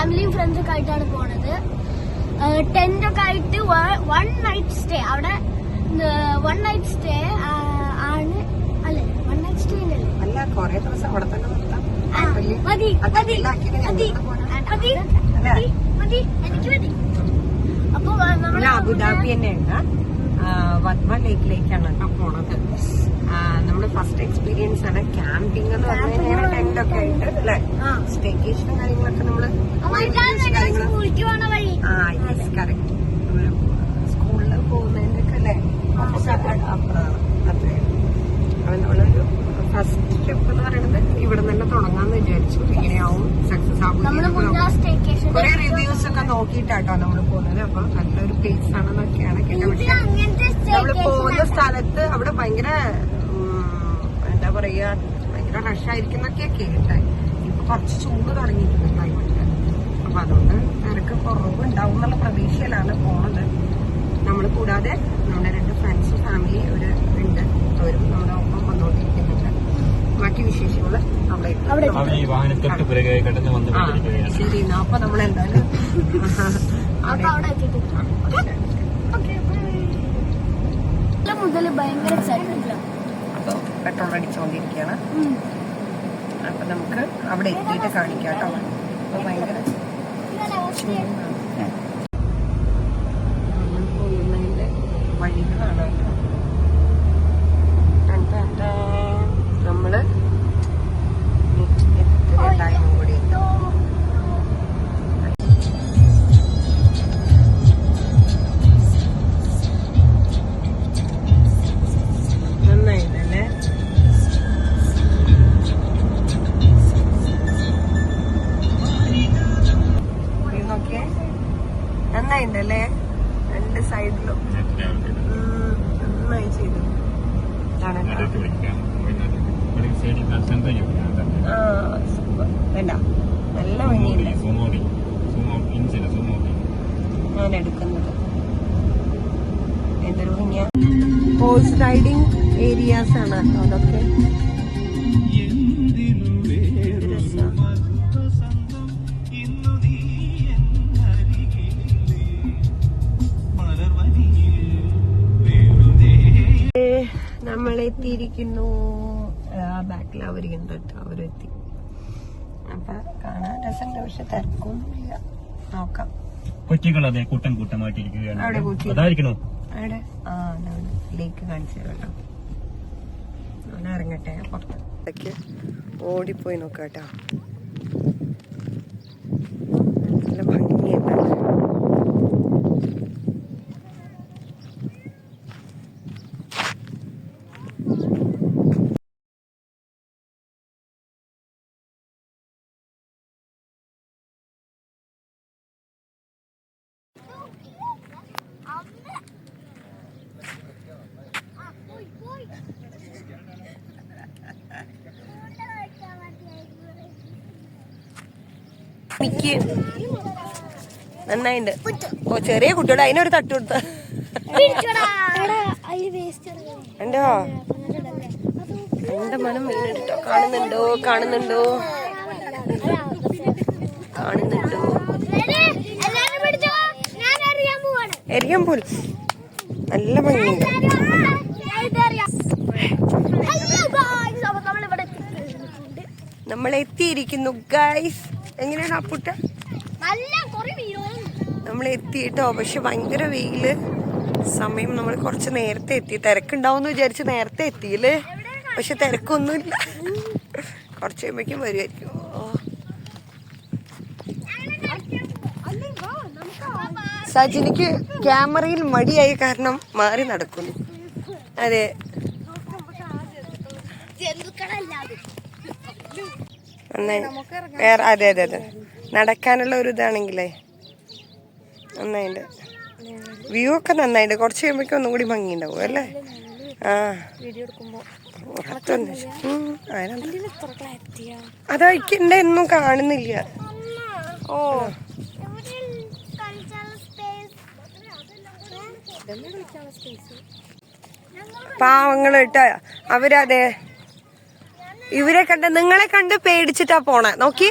ഫാമിലിയും ഫ്രണ്ട്സും ഒക്കെ ആയിട്ടാണ് പോണത്. ടെന്റ് ഒക്കെ ആയിട്ട് 1 നൈറ്റ് സ്റ്റേ. അവിടെ 1 നൈറ്റ് സ്റ്റേ ആണ് അല്ലേ? 1 നൈറ്റ് സ്റ്റേ അല്ലേ? അല്ല, കൊറേ ദിവസം അവിടെ തന്നെ നിർത്താം. മതി എനിക്ക് മതി. അപ്പൊ അബുദാബി തന്നെയാണ്, വദ്മ ലേക്കിലേക്കാണ് പോണത്. നമ്മുടെ ഫസ്റ്റ് എക്സ്പീരിയൻസ് ആണ് ക്യാമ്പിംഗ് എന്ന് പറഞ്ഞു കഴിഞ്ഞാൽ ടെന്റ് ഒക്കെ ആയിട്ട് അല്ലെ, സ്റ്റേക്കേഷനും കാര്യങ്ങളൊക്കെ നമ്മള് സ്കൂളിൽ പോകുന്നതിന്റെ ഒക്കെ അല്ലെ അപ്പുറമാണ്. അത്രയും അപ്പൊ നമ്മളൊരു ഫസ്റ്റ് സ്റ്റെപ്പ് എന്ന് പറയുന്നത് ഇവിടെ തന്നെ തുടങ്ങാന്ന് വിചാരിച്ചു. ഇങ്ങനെയാവും സക്സസ് ആവും. കുറെ റിവ്യൂസ് ഒക്കെ നോക്കിയിട്ടാട്ടോ നമ്മള് പോകുന്നത്. അപ്പൊ നല്ലൊരു പ്ലേസ് ആണെന്നൊക്കെയാണ് കേട്ടോ. പക്ഷെ നമ്മള് പോകുന്ന സ്ഥലത്ത് അവിടെ ഭയങ്കര എന്താ പറയാ, ഭയങ്കര റഷായിരിക്കുന്നൊക്കെ കേട്ടെ. ഇപ്പൊ കുറച്ച് ചൂട് തുടങ്ങിയിട്ടുണ്ട് ക്ലൈമറ്റ്. അപ്പൊ അതുകൊണ്ട് തിരക്ക് കുറവ് ഉണ്ടാവും എന്നുള്ള പ്രതീക്ഷയിലാണ് പോണത്. നമ്മള് കൂടാതെ നമ്മുടെ 2 ഫ്രണ്ട്സ് ഫാമിലി ഒരു ഉണ്ട്, അവരും നമ്മുടെ ഒപ്പം വന്നോണ്ടിരിക്കുന്നുണ്ട്. ബാക്കി വിശേഷങ്ങള് ശരി. അപ്പൊ നമ്മളെന്തായാലും മുതല് ഭയങ്കര അപ്പൊ പെട്രോൾ അടിച്ചുകൊണ്ടിരിക്കുകയാണ്. അപ്പൊ നമുക്ക് അവിടെ എത്തിയിട്ട് കാണിക്കാം കേട്ടോ. അപ്പൊ ഭയങ്കര പോകുന്നതിന്റെ വഴികളാണ് കേട്ടോ. നമ്മള് ടൈം കൂടി നന്നായില്ലേ? നോക്കിയേ, നന്നായിണ്ടല്ലേ? 2 സൈഡിലും നന്നായി ചെയ്തു. വേണ്ട, നല്ല ഭംഗിയില്ല. ഞാൻ എടുക്കുന്നത് എന്തൊരു ഭംഗിയാ. ഹോഴ്സ് റൈഡിങ് ഏരിയാസ് ആണ് കേട്ടോ അതൊക്കെ. നമ്മളെത്തിയിരിക്കുന്നു. ബാക്കിൽ അവരുണ്ട് കേട്ടോ, അവരെത്തി. അപ്പൊ കാണാൻ രസമുണ്ട്, പക്ഷെ തിരക്കൊന്നുമില്ല. നോക്കാം. കൊച്ചികളതെ കൂട്ടം കൂട്ടമായിട്ടിരിക്കുകയാണ്. അവിടെ അതായിരിക്കണോ? അവിടെ ലേക്ക് കാണിച്ചു കേട്ടോ. അവിടെ ഇറങ്ങട്ടെ പുറത്ത്. ഓടിപ്പോയി നോക്കാം കേട്ടോ. നല്ല ഭംഗിയുണ്ട്. മിക്ക് നന്നായിണ്ട്. ഓ, ചെറിയ കുട്ടിയോട് അതിനൊരു തട്ട് കൊടുത്ത എന്തോ എന്റെ മനം മീനിട്ടോ. കാണുന്നുണ്ടോ കാണുന്നുണ്ടോ കാണുന്നുണ്ടോ? എറിയാൻ പോലും നല്ല ഭംഗിയുണ്ട്. നമ്മൾ എത്തിയിരിക്കുന്നു ഗൈസ്. എങ്ങനെയാണ് അപ്പുട്ട? നമ്മൾ എത്തിയിട്ടോ, പക്ഷെ ഭയങ്കര വെയില്. സമയം നമ്മൾ കുറച്ച് നേരത്തെ എത്തി. തിരക്കുണ്ടാവും വിചാരിച്ച് നേരത്തെ എത്തിയില്ലേ, പക്ഷെ തിരക്കൊന്നുമില്ല. കുറച്ച് കഴിയുമ്പോഴേക്കും വരുമായിരിക്കും. സജിനിക്ക് ക്യാമറയിൽ മടിയായ കാരണം മാറി നടക്കുന്നു. അതെ, വേറെ അതെ അതെ അതെ നടക്കാനുള്ള ഒരു ഇതാണെങ്കിലേ നന്നായിണ്ട്. വ്യൂ ഒക്കെ നന്നായിണ്ട്. കുറച്ച് കഴിയുമ്പോഴേക്കും ഒന്നും കൂടി ഭംഗിയുണ്ടാവും അല്ലേ? ആ, അതൊക്കെ ഒന്നും കാണുന്നില്ല. ഓ, പാവങ്ങള് കേട്ടോ. അവരതെ ഇവരെ കണ്ട്, നിങ്ങളെ കണ്ട് പേടിച്ചിട്ടാ പോണേ. നോക്കി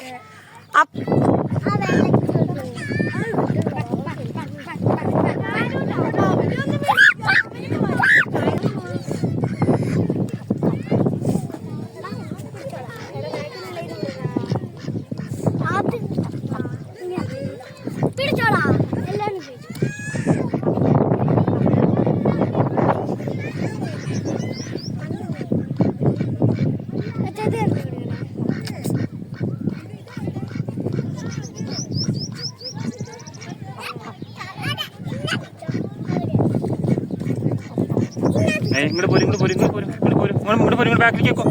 ഇങ്ങോട്ട് പോരും ബാക്കിലേക്ക് വെക്കോ.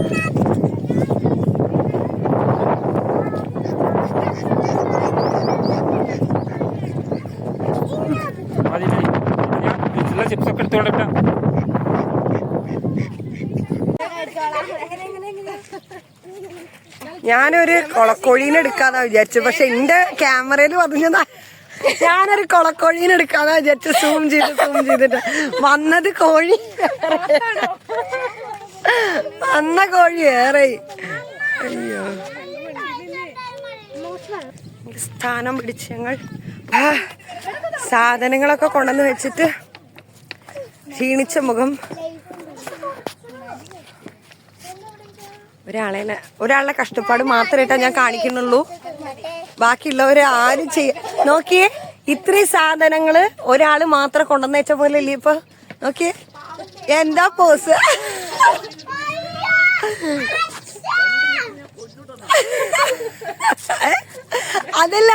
ചിപ്സ് ഒക്കെ എടുത്തോളട്ടാ. ഞാനൊരു കൊളക്കോഴീനെ എടുക്കാന്നാ വിചാരിച്ചു, പക്ഷെ എന്റെ ക്യാമറയിൽ പറഞ്ഞതാ ഞാനൊരു കൊളക്കോഴീനെ എടുക്കാന്നാ വിചാരിച്ചു. സൂം ചെയ്തിട്ട് വന്നത് കോഴി, വന്ന കോഴി ഏറെ. അയ്യോ, സ്ഥാനം പിടിച്ച് ഞങ്ങൾ സാധനങ്ങളൊക്കെ കൊണ്ടുവന്ന് വെച്ചിട്ട് ക്ഷീണിച്ച മുഖം. ഒരാളുടെ കഷ്ടപ്പാട് മാത്രമായിട്ടാ ഞാൻ കാണിക്കുന്നുള്ളൂ. ബാക്കിയുള്ളവരെ ആരും നോക്കിയേ, ഇത്രയും സാധനങ്ങള് ഒരാള് മാത്രം കൊണ്ടുവന്ന് വെച്ച പോലെ അല്ലേ ഇപ്പൊ. നോക്കിയേ എന്താ പോസ്. അതല്ല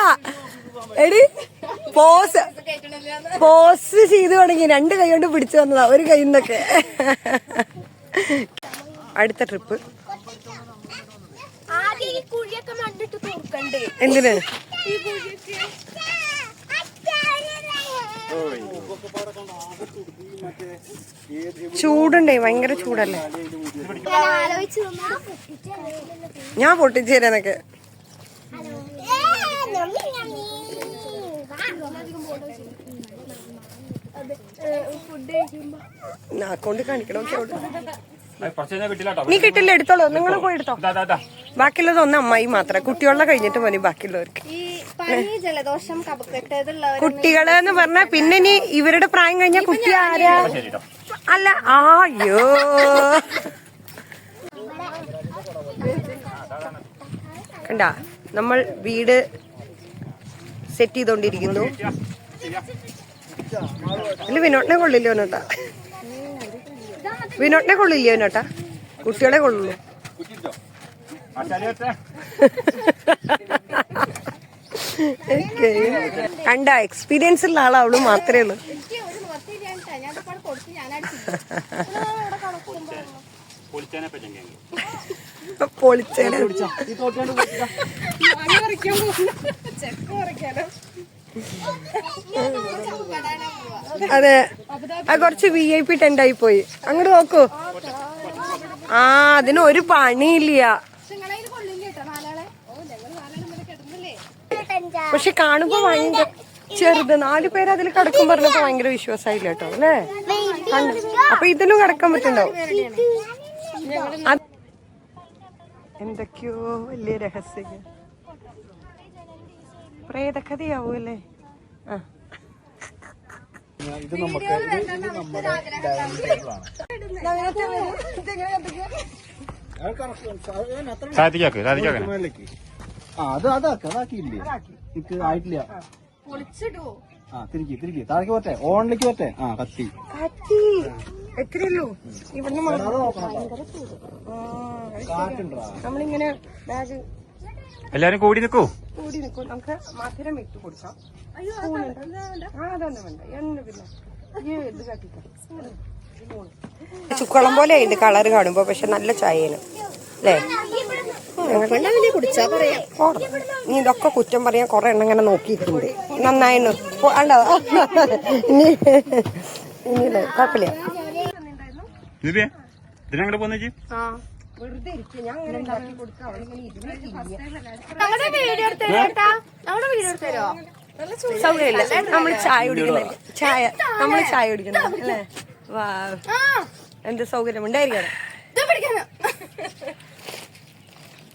എടി, പോസ് ചെയ്ത് തുടങ്ങി. 2 കൈ കൊണ്ട് പിടിച്ചു വന്നതാ, ഒരു കൈ നിന്നൊക്കെ. അടുത്ത ട്രിപ്പ് എന്തിന്? ചൂടുണ്ടേ, ഭയങ്കര ചൂടല്ലേ. ഞാൻ പൊട്ടിച്ചു തരാനൊക്കെ. കൊണ്ട് കാണിക്കണം. നീ കിട്ടില്ല, എടുത്തോളൂ. നിങ്ങൾ പോയി എടുത്തോ. ബാക്കിയുള്ളതൊന്നും അമ്മായി മാത്രം. കുട്ടികളുടെ കഴിഞ്ഞിട്ട് മതി ബാക്കിയുള്ളവർക്ക്. ജലദോഷം, കുട്ടികള് എന്ന് പറഞ്ഞാ പിന്നെ നീ ഇവരുടെ പ്രായം കഴിഞ്ഞ കുട്ടി ആരാ? അല്ല, അയ്യോ, കണ്ടാ നമ്മൾ വീട് സെറ്റ് ചെയ്തോണ്ടിരിക്കുന്നു. അല്ല, വിനോട്ടിനെ കൊള്ളില്ലോ നോട്ടാ, വിനോട്ടിനെ കൊള്ളില്ലയോ നോട്ടാ, കുട്ടികളെ കൊള്ളുള്ളൂ. കണ്ട എക്സ്പീരിയൻസ് ഉള്ള ആളാവളു മാത്രമേ ഉള്ളൂ. പൊളിച്ചേനെ അതെ, അത് കുറച്ച് VIP ടെന്റായി പോയി. അങ്ങോട്ട് നോക്കൂ. അതിന് ഒരു പണിയില്ല. പക്ഷെ കാണുമ്പോ ഭയങ്കര ചെറുത്. 4 പേര് അതിൽ കിടക്കും പറഞ്ഞപ്പോ ഭയങ്കര വിശ്വാസമായില്ല കേട്ടോ, അല്ലേ? അപ്പൊ ഇതിലും കിടക്കാൻ പറ്റുണ്ടാവും. എന്തൊക്കെയോ വലിയ രഹസ്യം, പ്രേതകഥയാവൂ അല്ലേ? ഇത് നമ്മുടെ ഡൈനിങ് ടേബിളാണ്. അതാക്കിയില്ലേ, എനിക്ക് ആയിട്ടില്ല. തിരിക്കി താഴേക്ക് പോട്ടെ, ഓണിലേക്ക് പോട്ടെ. കത്തി എത്രയല്ലോ ഇവിടുന്ന് നമ്മളിങ്ങനെ ബാഗ് എല്ലാരും കൂടി നിൽക്കൂ. നമുക്ക് മധുരം ഇട്ട് കൊടുക്കാം. അതൊന്നും വേണ്ട, എണ്ണ പിന്നെ ഇത് കാട്ടിക്കാം. ചുക്കളം പോലെ ഉണ്ട് കളറ് കാണുമ്പോ, പക്ഷെ നല്ല ചായയാണ് അല്ലേ? നീ ഇതൊക്കെ കുറ്റം പറയാൻ കൊറേ എണ്ണം ഇങ്ങനെ നോക്കിയിട്ടുണ്ട്. നന്നായിരുന്നു. ഇനിയില്ലേ, കുഴപ്പമില്ല. വെറുതെ ഇരിക്കും. ഞാൻ അങ്ങനെ ഉണ്ടാക്കി കൊടുക്കാം. സൗകര്യമില്ല. നമ്മള് ചായ കുടിക്കുന്നത് നമ്മള് ചായ കുടിക്കുന്നത് അല്ലേ? വാ, എന്ത് സൗകര്യം ഉണ്ടായിരിക്കണം.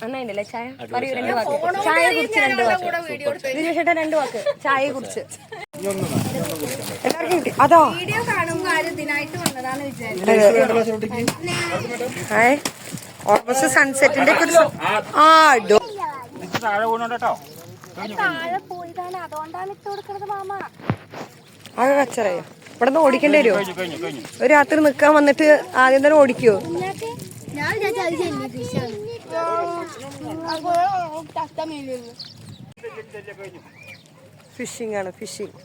നന്നായില്ലേ ചായ? പറയൂ 2 വാക്ക്. ചായയെ കുറിച്ച് 2 വാക്ക്. ചേട്ടാ 2 വാക്ക് ചായയെ കുറിച്ച്. എല്ലാവർക്കും കിട്ടി. അതോ ഓൾമോസ്റ്റ് സൺസെറ്റിന്റെ ആകെ കച്ചറയോ? ഇവിടെ നിന്ന് ഓടിക്കേണ്ടി വരുമോ? ഒരു രാത്രി നിക്കാൻ വന്നിട്ട് ആദ്യം തന്നെ ഓടിക്കുവോ? ഫിഷിംഗ് ആണ്, ഫിഷിംഗ്.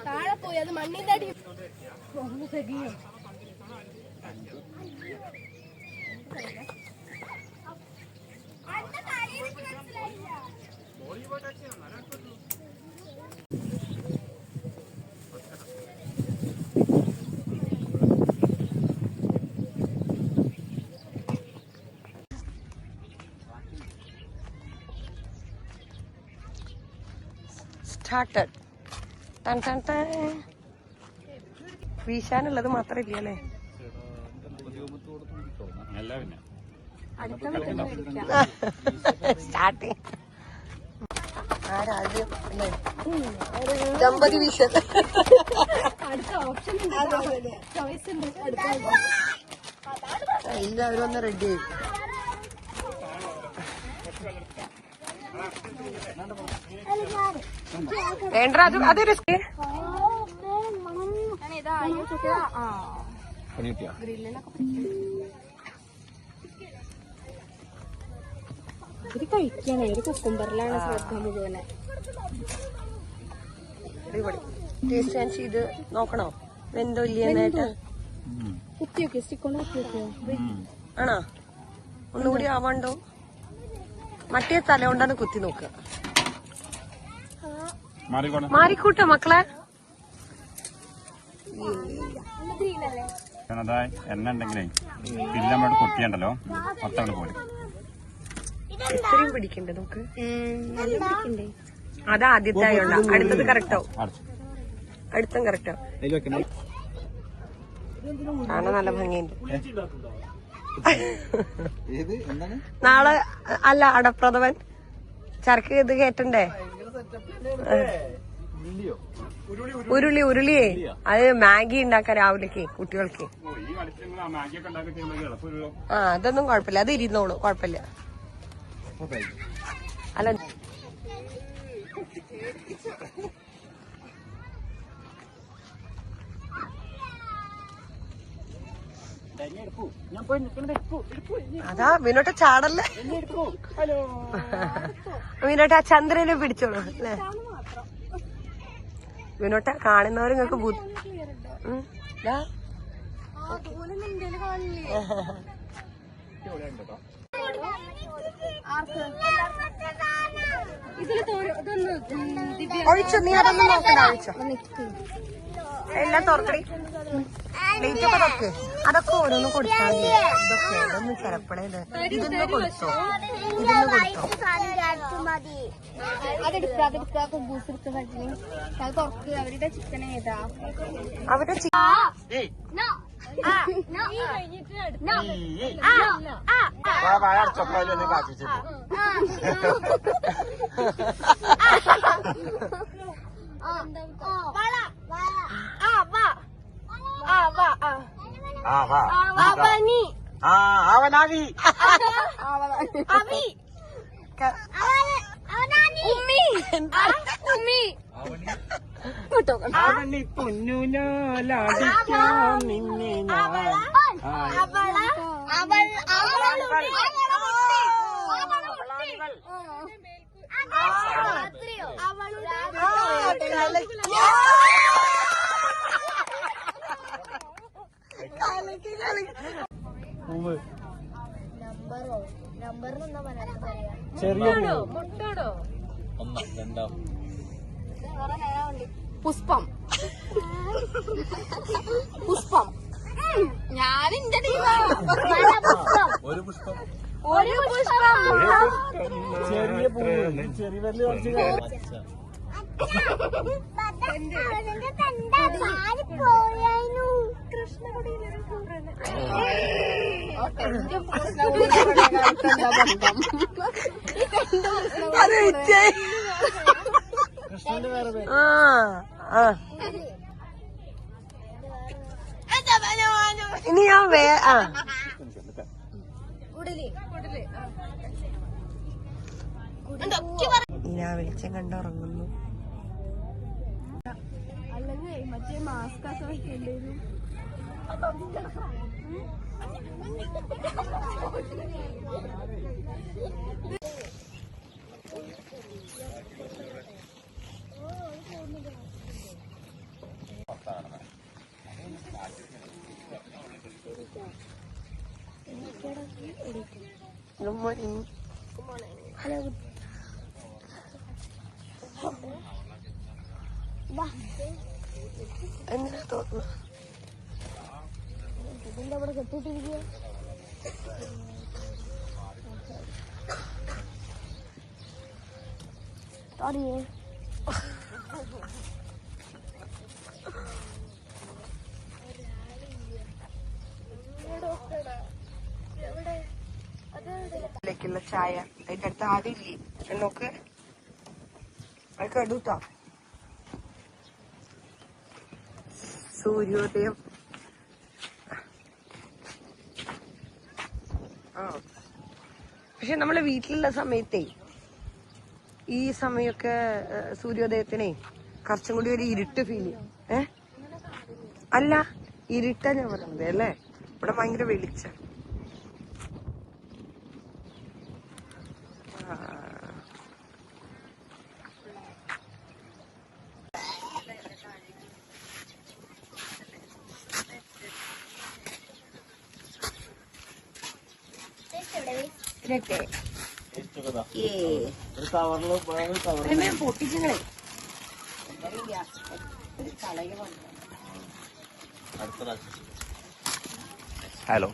താഴെ പോയി അത് മണ്ണിന്റെ അടി സ്റ്റാർട്ടഡ്. വീശാനുള്ളത് മാത്രമില്ല അല്ലേ? അല്ല പിന്നെ സ്റ്റാർട്ടിങ് ആരാദ്യം ദമ്പതി വീശൽ. എല്ലാവരും ഒന്ന് റെഡി ആയി. വേണ്ട അത് റിസ്ക്. ഇത് കഴിക്കാനേ ഒരു കുക്കുംബറിലാണ് ശ്രദ്ധ മുഴുവനെ. ടേസ്റ്റ് ആൻഡ് ചെയ്ത് നോക്കണോ വെന്തോ ഇല്ലെന്നായിട്ട്? കുത്തി വെക്കോ, സ്റ്റിക്കോണ്ട് കുത്തി വെക്കോ? ആണോ? ഒന്നുകൂടി ആവാണ്ടോ? മറ്റേ തല കൊണ്ടാണ് കുത്തി നോക്കുക. മാറിക്കൂട്ട മക്കളെ. എണ്ണ ഉണ്ടെങ്കിലേ പില്ലമ്മോട് കൊത്തിയണ്ടല്ലോ മൊത്തം പോലെ ഇത്രയും പിടിക്കണ്ടേ നമുക്ക്? അതാ ആദ്യത്തെ ആയോണ്ട. അടുത്തത് കറക്റ്റ് ആവും. അടുത്തും കറക്റ്റ് ആവും. കാണാൻ നല്ല ഭംഗിയുണ്ട്. നാളെ അല്ല അടപ്രഥമൻ ചരക്ക് ഇത് കേട്ടണ്ടേ? ഉരുളിയേ അത് മാഗി ഉണ്ടാക്കാൻ രാവിലേക്ക് കുട്ടികൾക്ക്. ആ അതൊന്നും കുഴപ്പമില്ല, അത് ഇരുന്നോളൂ, കുഴപ്പമില്ല. അല്ല അതാ വിനോട്ട ചാടല്ലേ. വിനോട്ട ആ ചന്ദ്രനെ പിടിച്ചോളൂ അല്ലേ? വിനോട്ട കാണുന്നവർ നിങ്ങൾക്ക് ഒഴിച്ചോ. നീ അതൊന്നും നോക്കണ്ട, ഒഴിച്ചോ. എല്ലാം തുറക്കടി. പ്ലേറ്റ് ഒക്കെ തുറക്ക്. അതൊക്കെ ഓരോന്ന് കൊടുത്താൽ മതി. ഇതൊക്കെ ഇതൊന്നും ചിലപ്പോഴേ ഇതൊന്ന് കൊടുത്തോ, ഇതൊന്ന് കൊടുത്തോ. അവരുടെ ചിക്കൻ ഏതാ? അവരുടെ പൊന്നുലാടിക്കാം നിന്നെ പുഷ്പം. പുഷ്പം ഞാനിന്റെ ഒരു പുഷ്പം. ഒരു പുഷ്പം. ചെറിയ പൂവ്, ചെറിയ വലിയ കൃഷ്ണന്റെ വേറെ പേര്. ഇനി ഞാൻ ഞാൻ വെളിച്ചം കണ്ടുറങ്ങുന്നു. അല്ലെങ്കിൽ മറ്റേ മാസ്ക് ഒക്കെ വെക്കേണ്ടിവരും. Good morning. ഹലോ വാ എങ്ങനെ തോന്നുന്നു? ഇതിന്റെ അവിടെ കെട്ടിട്ടിരിക്കുക സോറിയേ ലേക്കുള്ള ചായ അതിന്റെ അടുത്ത് ആരില്ലേ നോക്ക് അതൊക്കെ എടുത്താ സൂര്യോദയം. ആ പക്ഷെ നമ്മളെ വീട്ടിലുള്ള സമയത്തേ ഈ സമയമൊക്കെ സൂര്യോദയത്തിനെ കുറച്ചും കൂടി ഒരു ഇരുട്ട് ഫീൽ ചെയ്യും. അല്ല ഇരുട്ടാ ഞാൻ പറയുന്നത് അല്ലേ, ഇവിടെ ഭയങ്കര വെളിച്ചം. പൊട്ടിച്ചങ്ങളെ ഹലോ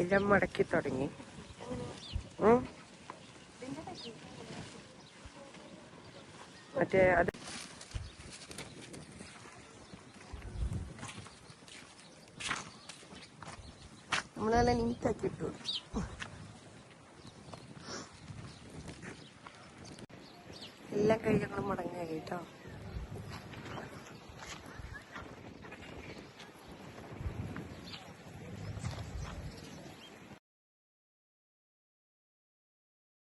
എല്ലാം മടക്കി തുടങ്ങി. മറ്റേ അത് നമ്മളെല്ലാം നീറ്റാക്കി ഇട്ടു. എല്ലാം കഴിഞ്ഞ് ഞങ്ങൾ മടങ്ങുക കേട്ടോ.